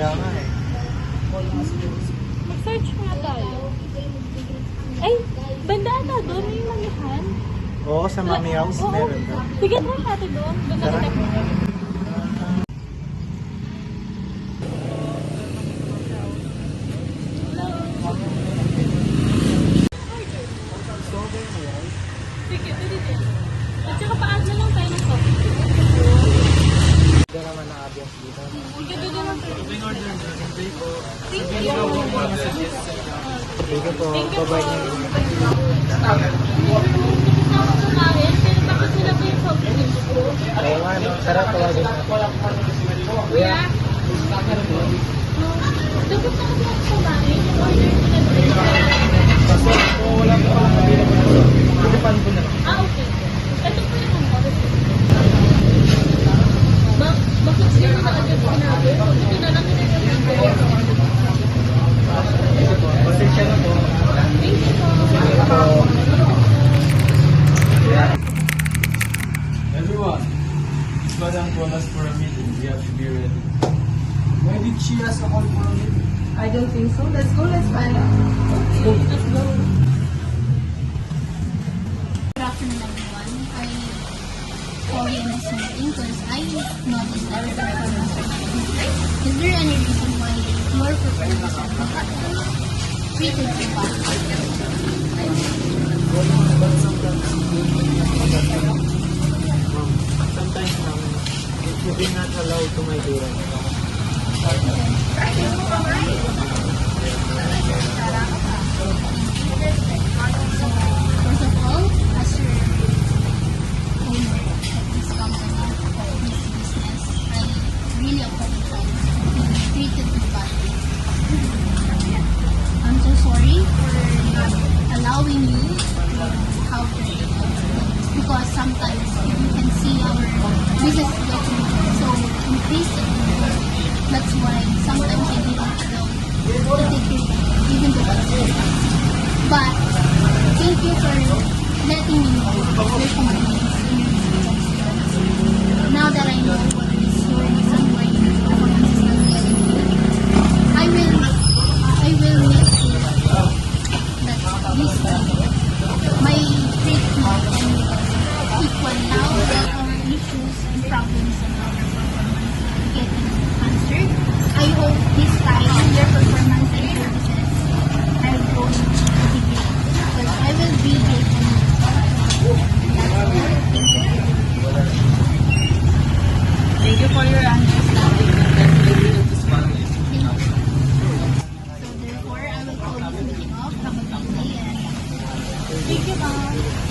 Kaya nga eh. Mag-search nga tayo. Ay, bandaan na doon. May mamihan. Oo, sa Mami House Oo. meron doon. Sige, try natin doon. Doon Tara. natin. Sige, pwede din. At saka pa-add na lang tayo ng coffee. Hindi naman na-obvious dito. Sige, doon na lang tayo. Thank you. Thank you. Thank you po. Thank you po. Bye-bye. Kumain, pero bakit sila po yung coffee drinks ko? Oo nga, no? Sarap tawagin natin. Kuya? Dapat na ako kumain. Order ko na drink. Kasi kung wala pa palang available, itipan ko na lang. Okay. Ito po yung number. Bakit sila na agad sinabi? Ito na lang yung number. Pasensya na po. Thank you po. Everyone, Madam called us for a meeting. We have to be ready. Why did she ask a call for a meeting? I don't think so. Let's go. Let's find out. Let's go. Good afternoon, everyone. I call you in this meeting because I noticed that your performance are not good. Is there any reason why your performance are not treated so badly? But sometimes, if you're not allowed to my parents. First of all, as your owner of this company, of this business, I really apologize for being treated so badly. I'm so sorry for not allowing you to have the because sometimes you can see our business getting so increasing. That's why sometimes I didn't allow to take it even though it's good. But thank you for letting me know your complaints and your experience. Now that I know what is your reason why your performance is not getting good, I will make sure that this time my treatment and equal now that our issues and problems and our performance are getting answered. I hope this time your performance and services are going to be great. Because I will be great on you. That's all. Thank you. Thank you for your understanding. Thank you. So therefore, I will call this meeting off. Have a good day and Thank you, ma'am.